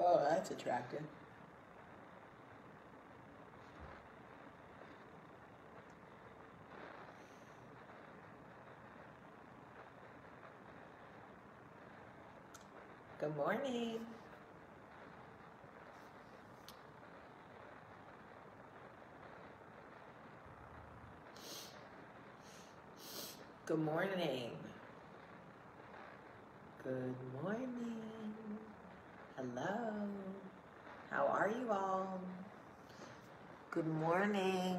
Oh, that's attractive. Good morning. Good morning. Good morning. Hello. How are you all? Good morning.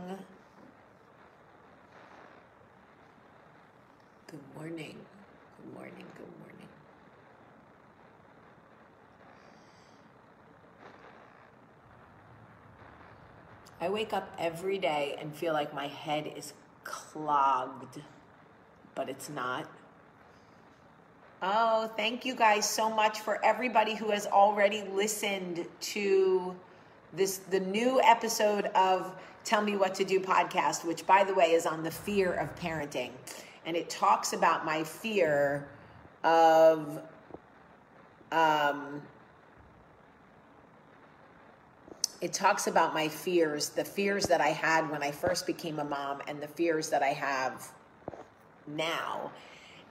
Good morning. Good morning. Good morning. I wake up every day and feel like my head is clogged, but it's not. Oh, thank you guys so much for everybody who has already listened to the new episode of Tell Me What to Do podcast, which by the way is on the fear of parenting. And it talks about my fear of it talks about my fears, the fears that I had when I first became a mom and the fears that I have now.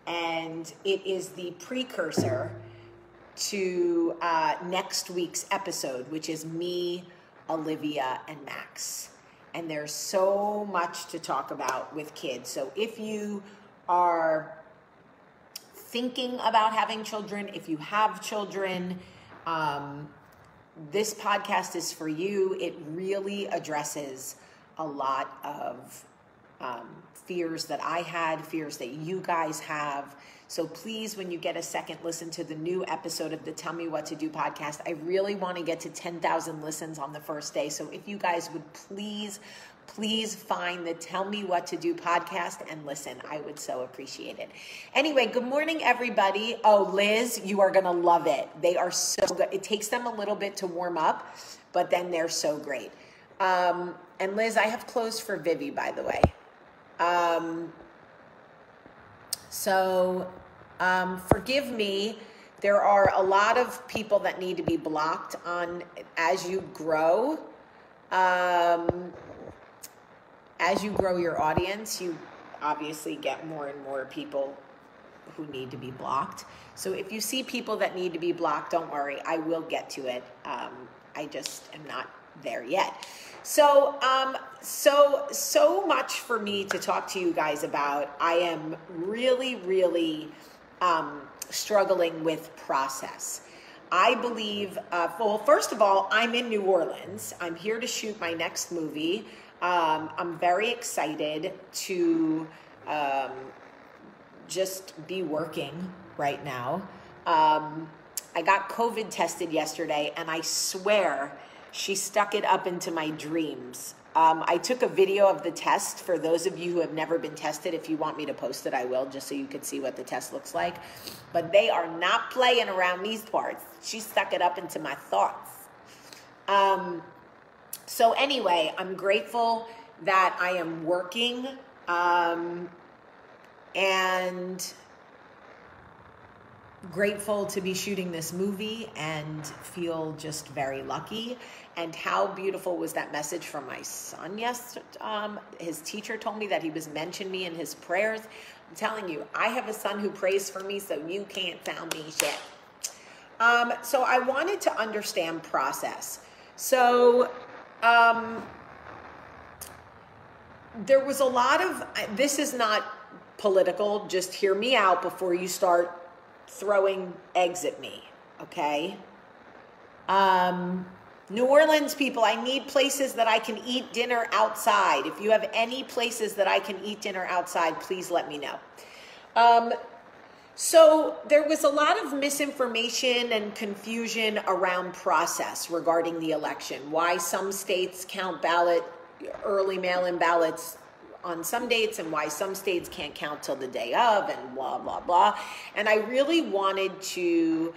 And it is the precursor to next week's episode, which is me, Olivia, and Max. And there's so much to talk about with kids. So if you are thinking about having children, if you have children, this podcast is for you. It really addresses a lot of fears that I had, fears that you guys have. So please, when you get a second, listen to the new episode of the Tell Me What to Do podcast. I really want to get to 10,000 listens on the first day. So if you guys would please find the Tell Me What to Do podcast and listen. I would so appreciate it. Anyway, good morning, everybody. Oh, Liz, you are going to love it. They are so good. It takes them a little bit to warm up, but then they're so great. And Liz, I have clothes for Vivi, by the way. Forgive me. There are a lot of people that need to be blocked on as you grow. As you grow your audience, you obviously get more and more people who need to be blocked. So if you see people that need to be blocked, don't worry, I will get to it. I just am not there yet. So much for me to talk to you guys about. I am really struggling with process. I believe, well, first of all, I'm in New Orleans. I'm here to shoot my next movie. I'm very excited to just be working right now. I got COVID tested yesterday, and I swear she stuck it up into my dreams. I took a video of the test for those of you who have never been tested. If you want me to post it, I will, just so you can see what the test looks like. But they are not playing around these parts. She stuck it up into my thoughts. So anyway, I'm grateful that I am working and grateful to be shooting this movie and feel just very lucky. And how beautiful was that message from my son yesterday? His teacher told me that he was mentioning me in his prayers. I'm telling you, I have a son who prays for me, so you can't tell me shit. So I wanted to understand process. So there was a lot of, this is not political, just hear me out before you start throwing eggs at me, okay? New Orleans people, I need places that I can eat dinner outside. If you have any places that I can eat dinner outside, please let me know. So there was a lot of misinformation and confusion around process regarding the election. Why some states count early mail-in ballots on some dates and why some states can't count till the day of and blah, blah, blah. And I really wanted to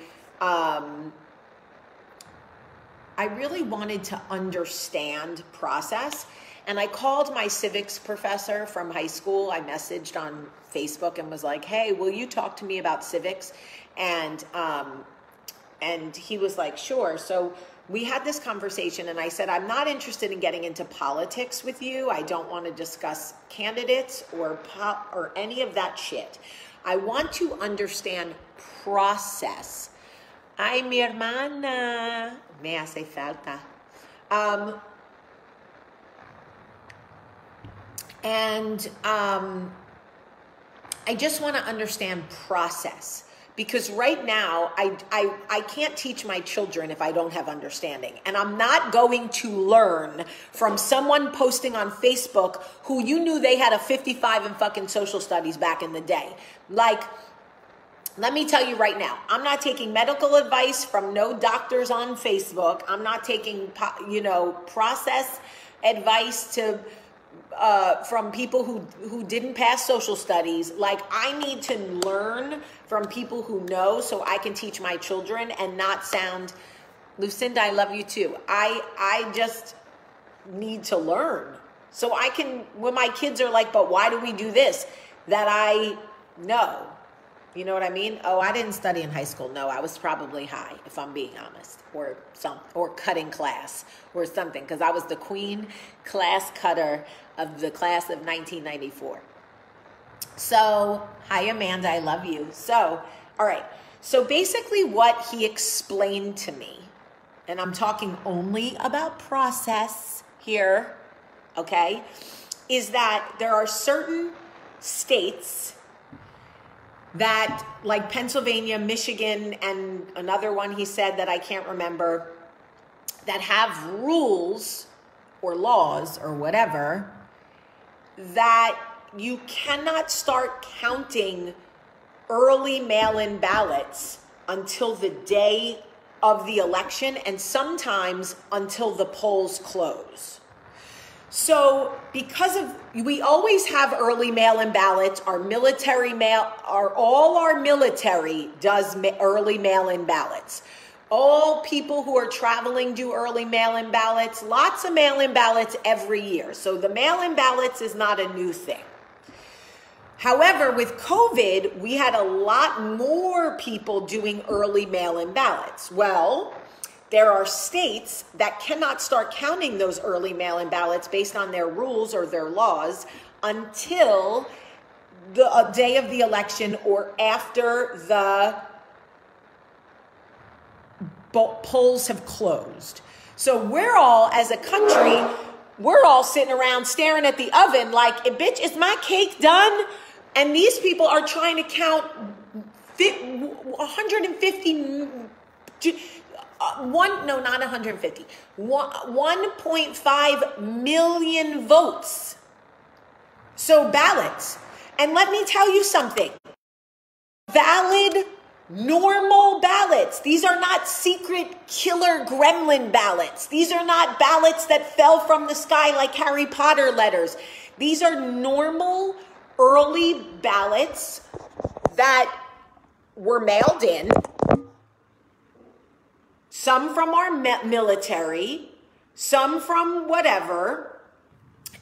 understand process. And I called my civics professor from high school. I messaged on Facebook and was like, hey, will you talk to me about civics? And And he was like, sure. So we had this conversation and I said, I'm not interested in getting into politics with you. I don't want to discuss candidates or any of that shit. I want to understand process. Ay, mi hermana, me hace falta. I just want to understand process, because right now I can't teach my children if I don't have understanding. And I'm not going to learn from someone posting on Facebook who you knew they had a 55 in fucking social studies back in the day. Like, let me tell you right now, I'm not taking medical advice from no doctors on Facebook. I'm not taking, process advice from people who didn't pass social studies. Like, I need to learn from people who know so I can teach my children and not sound, Lucinda, I love you too. I just need to learn so I can, when my kids are like, but why do we do this? That I know. You know what I mean? Oh, I didn't study in high school. No, I was probably high, if I'm being honest, or cutting class or something, because I was the queen class cutter of the class of 1994. So, hi, Amanda, I love you. So, all right. So basically what he explained to me, and I'm talking only about process here, okay, is that there are certain states that, like Pennsylvania, Michigan, and another one he said that I can't remember, that have rules or laws or whatever, that you cannot start counting early mail-in ballots until the day of the election, and sometimes until the polls close. So we always have early mail-in ballots. All our military does early mail-in ballots. All people who are traveling do early mail-in ballots. Lots of mail-in ballots every year. So the mail-in ballots is not a new thing. However, with COVID, we had a lot more people doing early mail-in ballots. Well, there are states that cannot start counting those early mail-in ballots based on their rules or their laws until the day of the election or after the polls have closed. So we're all, as a country, we're all sitting around staring at the oven like, bitch, is my cake done? And these people are trying to count 150... not 150, 1.5 million votes. So ballots. And let me tell you something. Valid, normal ballots. These are not secret killer gremlin ballots. These are not ballots that fell from the sky like Harry Potter letters. These are normal, early ballots that were mailed in. Some from our military, some from whatever,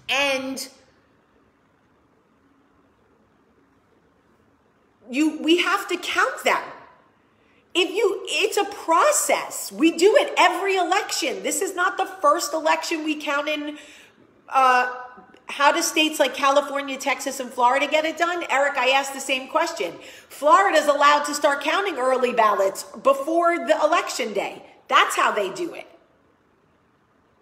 and we have to count them. It's a process. We do it every election. This is not the first election we count in. How do states like California, Texas, and Florida get it done? Eric, I asked the same question. Florida's allowed to start counting early ballots before the election day. That's how they do it.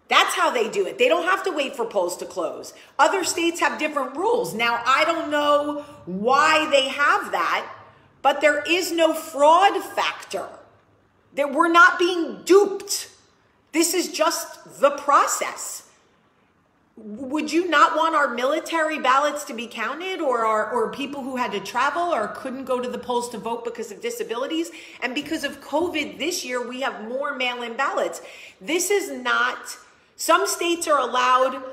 That's how they do it. They don't have to wait for polls to close. Other states have different rules. Now, I don't know why they have that, but there is no fraud factor. That we're not being duped. This is just the process. Would you not want our military ballots to be counted, or people who had to travel or couldn't go to the polls to vote because of disabilities? And because of COVID this year, we have more mail-in ballots. This is not, some states are allowed.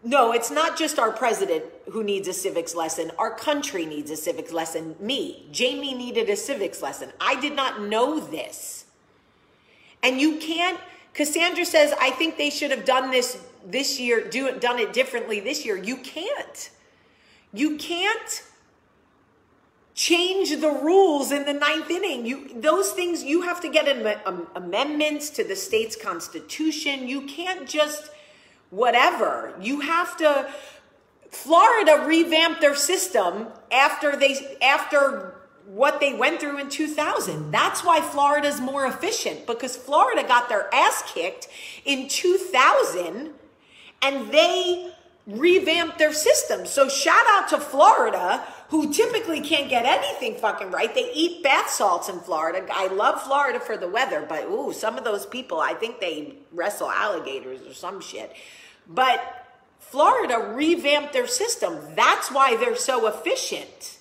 No, it's not just our president who needs a civics lesson. Our country needs a civics lesson. Jamie needed a civics lesson. I did not know this. And you can't, Cassandra says, I think they should have done this year, done it differently this year. You can't. You can't change the rules in the ninth inning. Those things, you have to get amendments to the state's constitution. You can't just whatever. You have to. Florida revamped their system after what they went through in 2000. That's why Florida's more efficient, because Florida got their ass kicked in 2000 and they revamped their system. So shout out to Florida, who typically can't get anything fucking right. They eat bath salts in Florida. I love Florida for the weather, but ooh, some of those people, I think they wrestle alligators or some shit. But Florida revamped their system. That's why they're so efficient.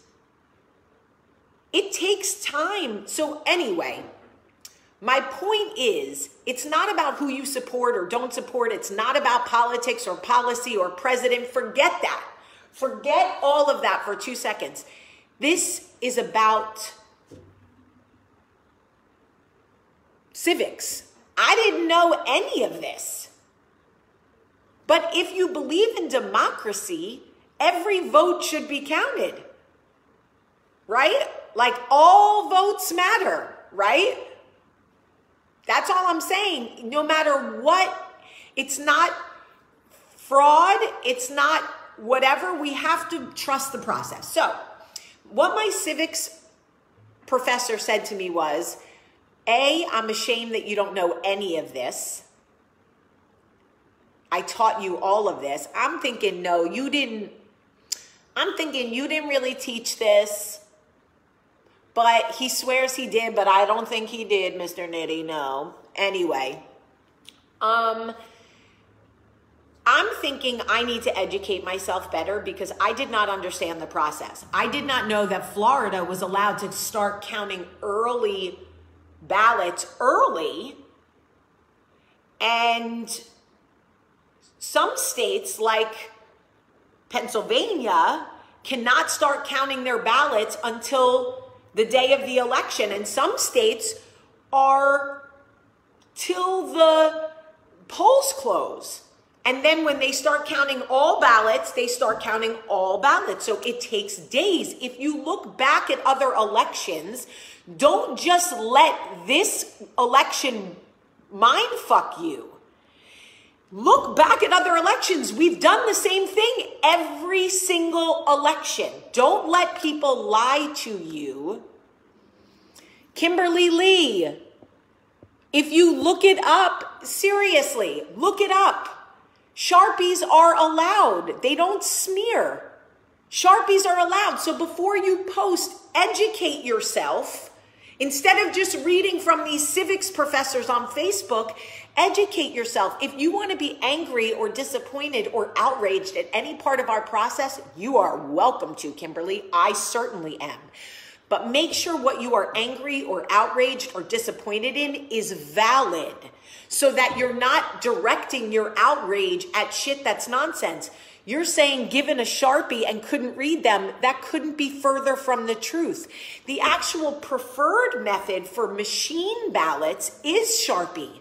It takes time. So anyway, my point is, it's not about who you support or don't support. It's not about politics or policy or president. Forget that. Forget all of that for 2 seconds. This is about civics. I didn't know any of this. But if you believe in democracy, every vote should be counted. Right? Like all votes matter, right? That's all I'm saying. No matter what, it's not fraud, it's not whatever. We have to trust the process. So, what my civics professor said to me was, A, I'm ashamed that you don't know any of this. I taught you all of this. I'm thinking, no, you didn't. I'm thinking you didn't really teach this. But he swears he did, but I don't think he did, Mr. Nitty, no. Anyway, I'm thinking I need to educate myself better because I did not understand the process. I did not know that Florida was allowed to start counting early ballots early. And some states like Pennsylvania cannot start counting their ballots until the day of the election. And some states are till the polls close. And then when they start counting all ballots, they start counting all ballots. So it takes days. If you look back at other elections, don't just let this election mind fuck you. Look back at other elections. We've done the same thing every single election. Don't let people lie to you. Kimberly Lee, if you look it up, seriously, look it up. Sharpies are allowed. They don't smear. Sharpies are allowed. So before you post, educate yourself. Instead of just reading from these civics professors on Facebook, educate yourself. If you want to be angry or disappointed or outraged at any part of our process, you are welcome to, Kimberly. I certainly am. But make sure what you are angry or outraged or disappointed in is valid so that you're not directing your outrage at shit that's nonsense. You're saying given a Sharpie and couldn't read them, that couldn't be further from the truth. The actual preferred method for machine ballots is Sharpie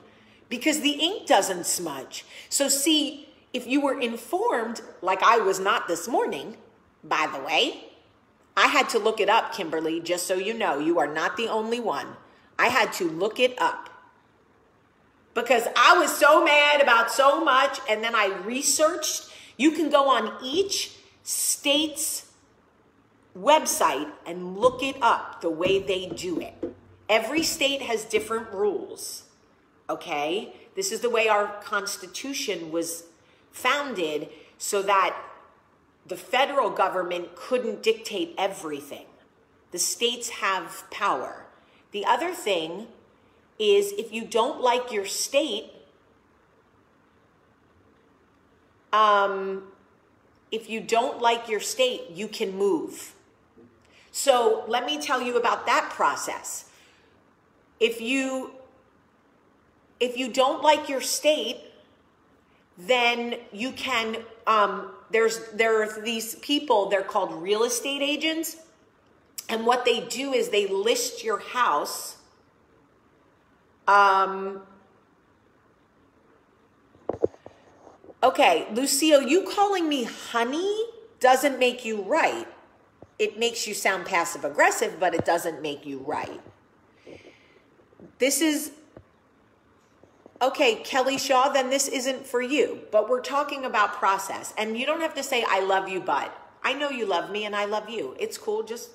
because the ink doesn't smudge. So see, if you were informed, like I was not this morning, by the way, I had to look it up, Kimberly, just so you know, you are not the only one. I had to look it up because I was so mad about so much, and then I researched. You can go on each state's website and look it up the way they do it. Every state has different rules, okay? This is the way our Constitution was founded so that the federal government couldn't dictate everything. The states have power. The other thing is if you don't like your state, you can move. So let me tell you about that process. If you don't like your state, then you can, there are these people, they're called real estate agents. And what they do is they list your house. Okay, Lucille, you calling me honey doesn't make you right. it makes you sound passive aggressive, but it doesn't make you right. This is, okay, Kelly Shaw, then this isn't for you. But we're talking about process. And you don't have to say, I love you, but I know you love me and I love you. It's cool, just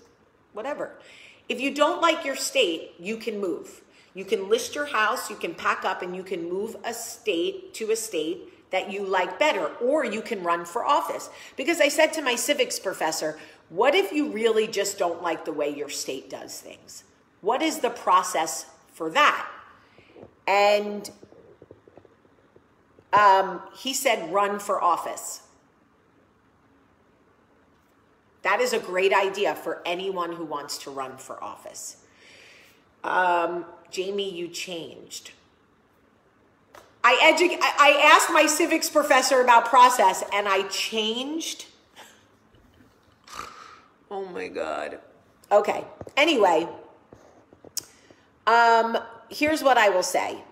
whatever. If you don't like your state, you can move. You can list your house, you can pack up, and you can move a state to a state that you like better, or you can run for office. Because I said to my civics professor, what if you really just don't like the way your state does things? What is the process for that? And he said, run for office. That is a great idea for anyone who wants to run for office. Jamie, you changed. I asked my civics professor about process and I changed. Oh my God. Okay. Anyway, here's what I will say.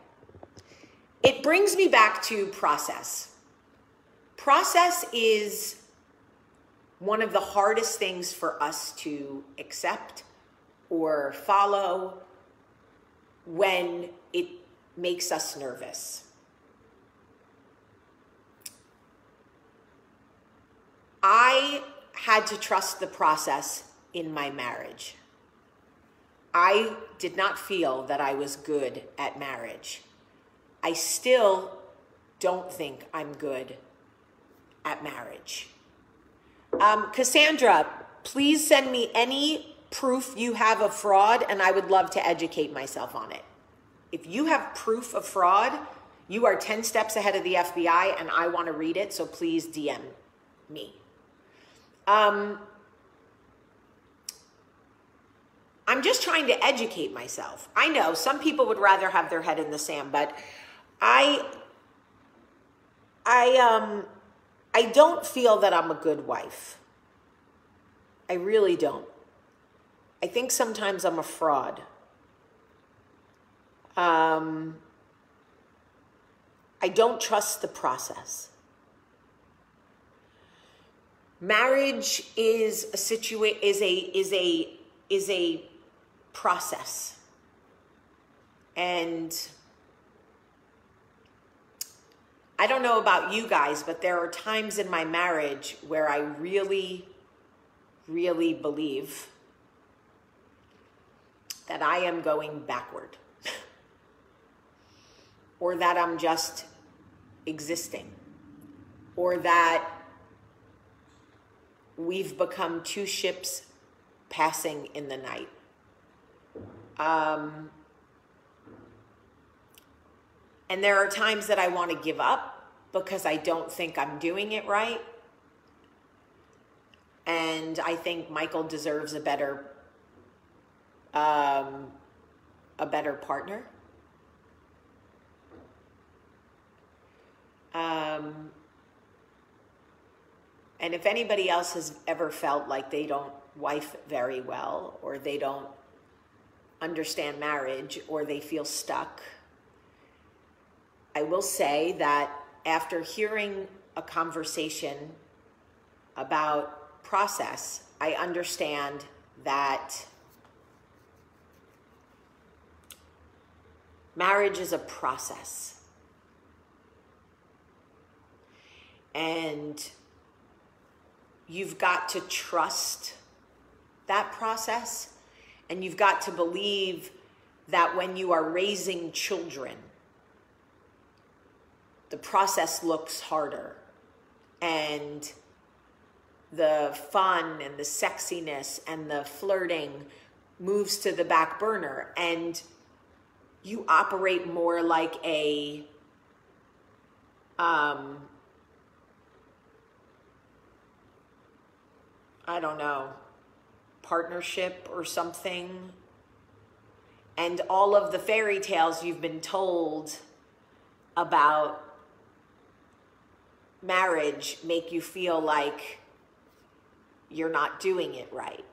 It brings me back to process. Process is one of the hardest things for us to accept or follow when it makes us nervous. I had to trust the process in my marriage. I did not feel that I was good at marriage. I still don't think I'm good at marriage. Cassandra, please send me any proof you have of fraud, and I would love to educate myself on it. If you have proof of fraud, you are 10 steps ahead of the FBI, and I want to read it, so please DM me. I'm just trying to educate myself. I know some people would rather have their head in the sand, but I don't feel that I'm a good wife. I really don't. I think sometimes I'm a fraud. I don't trust the process. Marriage is a process. And I don't know about you guys, but there are times in my marriage where I really, really believe that I am going backward or that I'm just existing or that we've become two ships passing in the night. And there are times that I want to give up because I don't think I'm doing it right. And I think Michael deserves a better partner. And if anybody else has ever felt like they don't wife very well, or they don't understand marriage, or they feel stuck, I will say that after hearing a conversation about process, I understand that marriage is a process. And you've got to trust that process, and you've got to believe that when you are raising children, the process looks harder, and the fun and the sexiness and the flirting moves to the back burner, and you operate more like a I don't know, partnership or something. And all of the fairy tales you've been told about marriage make you feel like you're not doing it right.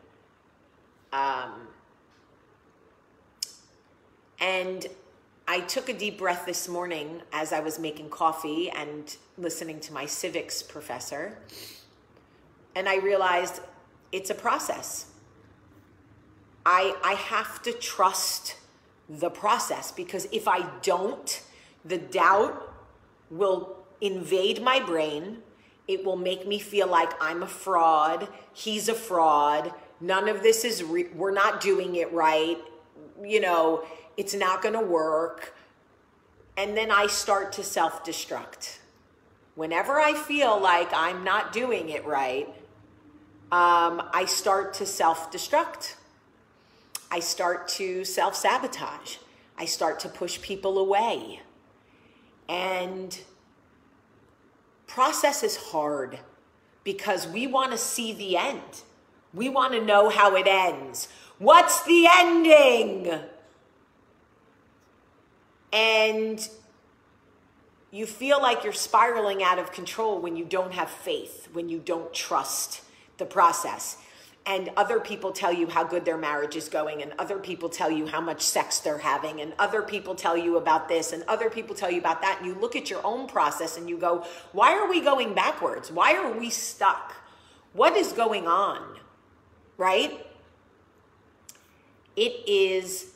And I took a deep breath this morning as I was making coffee and listening to my civics professor. And I realized it's a process. I have to trust the process, because if I don't, the doubt will invade my brain. It will make me feel like I'm a fraud. He's a fraud. None of this is, we're not doing it right. You know, it's not going to work. And then I start to self-destruct. Whenever I feel like I'm not doing it right, I start to self-destruct. I start to self-sabotage. I start to push people away. And process is hard because we want to see the end. We want to know how it ends. What's the ending? And you feel like you're spiraling out of control when you don't have faith, when you don't trust the process. And other people tell you how good their marriage is going, and other people tell you how much sex they're having, and other people tell you about this, and other people tell you about that. And you look at your own process and you go, why are we going backwards? Why are we stuck? What is going on? Right? It is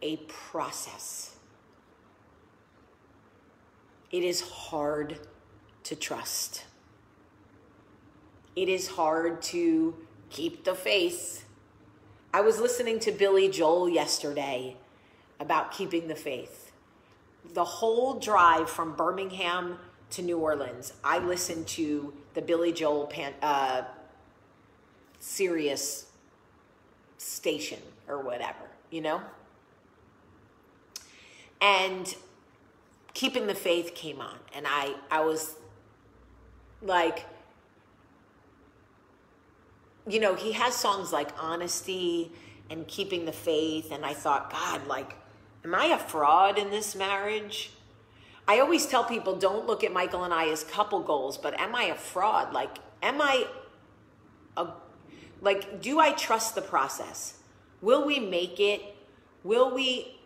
a process. It is hard to trust. It is hard to keep the faith. I was listening to Billy Joel yesterday about keeping the faith. The whole drive from Birmingham to New Orleans, I listened to the Billy Joel Sirius station or whatever, you know? And Keeping the Faith came on, and I was like, you know, he has songs like Honesty and Keeping the Faith, and I thought, God, like, am I a fraud in this marriage? I always tell people, don't look at Michael and I as couple goals, but am I a fraud? Like, do I trust the process? Will we make it? Will we,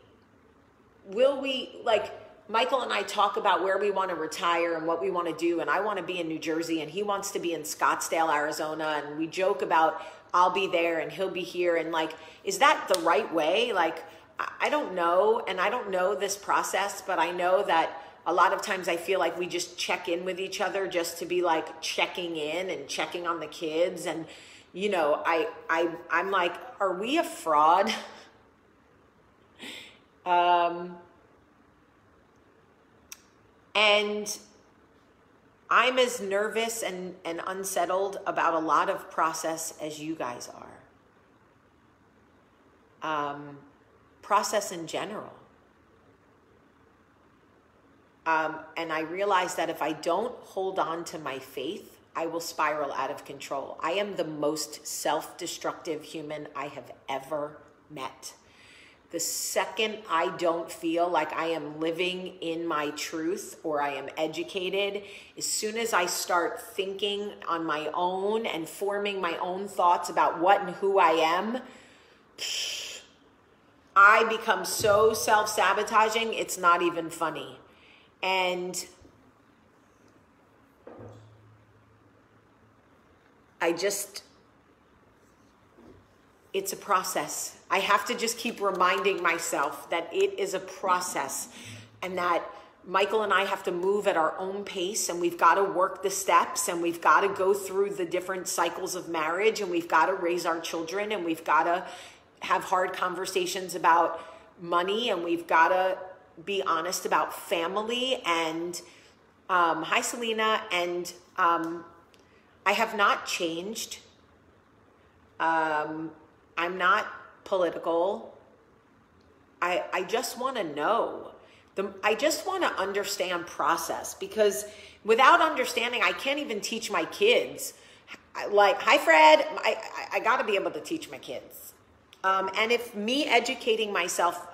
like, Michael and I talk about where we want to retire and what we want to do, and I want to be in New Jersey, and he wants to be in Scottsdale, Arizona, and we joke about I'll be there and he'll be here, and like, is that the right way? Like, I don't know, and I don't know this process, but I know that a lot of times I feel like we just check in with each other just to be like checking in and checking on the kids, and you know, I'm like, are we a fraud? And I'm as nervous and unsettled about a lot of process as you guys are. Process in general. And I realize that if I don't hold on to my faith, I will spiral out of control. I am the most self-destructive human I have ever met. The second I don't feel like I am living in my truth or I am educated, as soon as I start thinking on my own and forming my own thoughts about what and who I am, I become so self-sabotaging, it's not even funny. And it's a process. I have to just keep reminding myself that it is a process, and that Michael and I have to move at our own pace, and we've got to work the steps, and we've got to go through the different cycles of marriage, and we've got to raise our children, and we've got to have hard conversations about money, and we've got to be honest about family. And hi, Selena. And I have not changed. I'm not political. I just want to know. I just want to understand process, because without understanding, I can't even teach my kids. Like, hi, Fred. I got to be able to teach my kids. And if me educating myself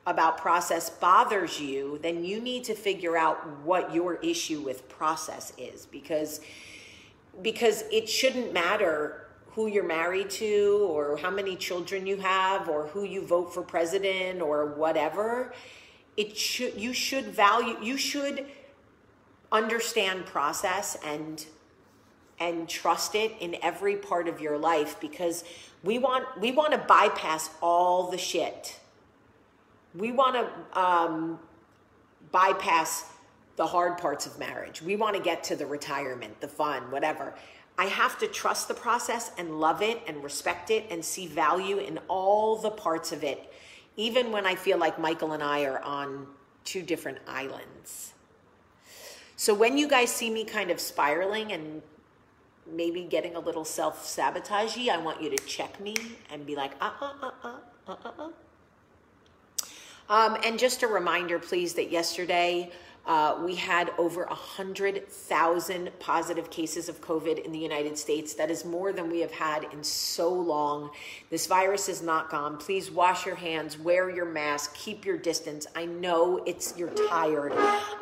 about process bothers you, then you need to figure out what your issue with process is, because it shouldn't matter who you're married to or how many children you have or who you vote for president or whatever. You should understand process, and and trust it in every part of your life, because we want to bypass all the shit. We want to bypass the hard parts of marriage. We want to get to the retirement, the fun, whatever. I have to trust the process and love it and respect it and see value in all the parts of it, even when I feel like Michael and I are on two different islands. So when you guys see me kind of spiraling and maybe getting a little self-sabotagey, I want you to check me and be like, And just a reminder, please, that yesterday we had over 100,000 positive cases of COVID in the United States. That is more than we have had in so long. This virus is not gone. Please wash your hands, wear your mask, keep your distance. I know you're tired.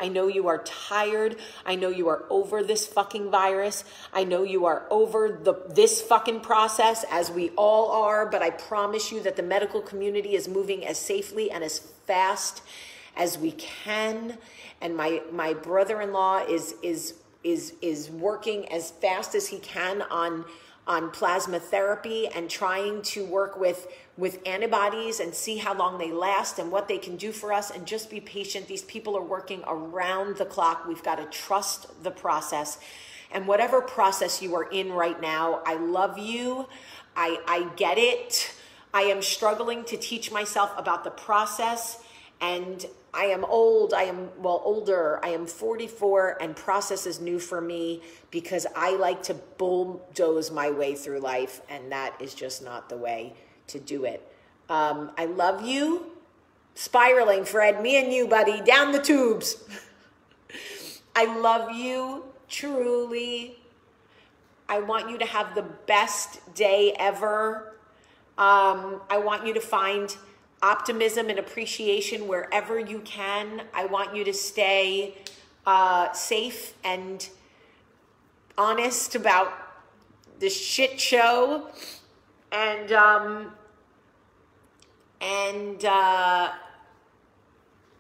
I know you are tired. I know you are over this fucking virus. I know you are over this fucking process, as we all are, but I promise you that the medical community is moving as safely and as fast as we can. And my brother-in-law is working as fast as he can on plasma therapy and trying to work with antibodies and see how long they last and what they can do for us, and just be patient. These people are working around the clock. We've got to trust the process. And whatever process you are in right now, I love you. I get it. I am struggling to teach myself about the process, and I am old. Older. I am 44, and process is new for me because I like to bulldoze my way through life, and that is just not the way to do it. I love you. Spiraling, Fred. Me and you, buddy. Down the tubes. I love you, truly. I want you to have the best day ever. I want you to find optimism and appreciation wherever you can. I want you to stay safe and honest about this shit show. And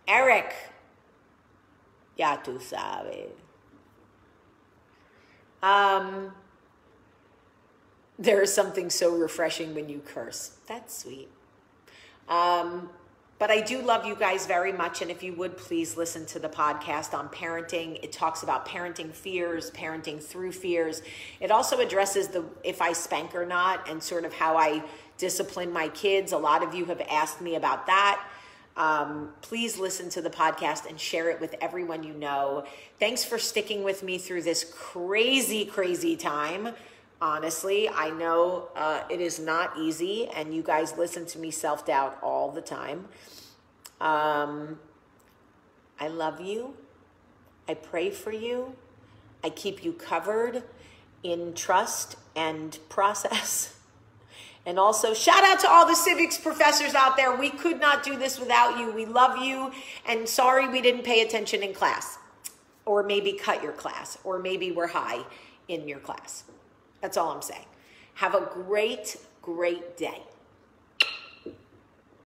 Eric, ya tú sabes. There is something so refreshing when you curse. That's sweet. But I do love you guys very much. And if you would please listen to the podcast on parenting. It talks about parenting fears, parenting through fears. It also addresses if I spank or not, and sort of how I discipline my kids. A lot of you have asked me about that. Please listen to the podcast and share it with everyone you know. Thanks for sticking with me through this crazy, crazy time. Honestly, I know it is not easy, and you guys listen to me self-doubt all the time. I love you. I pray for you. I keep you covered in trust and process. And also, shout out to all the civics professors out there. We could not do this without you. We love you, and sorry we didn't pay attention in class. Or maybe cut your class, or maybe we're high in your class. That's all I'm saying. Have a great, great day.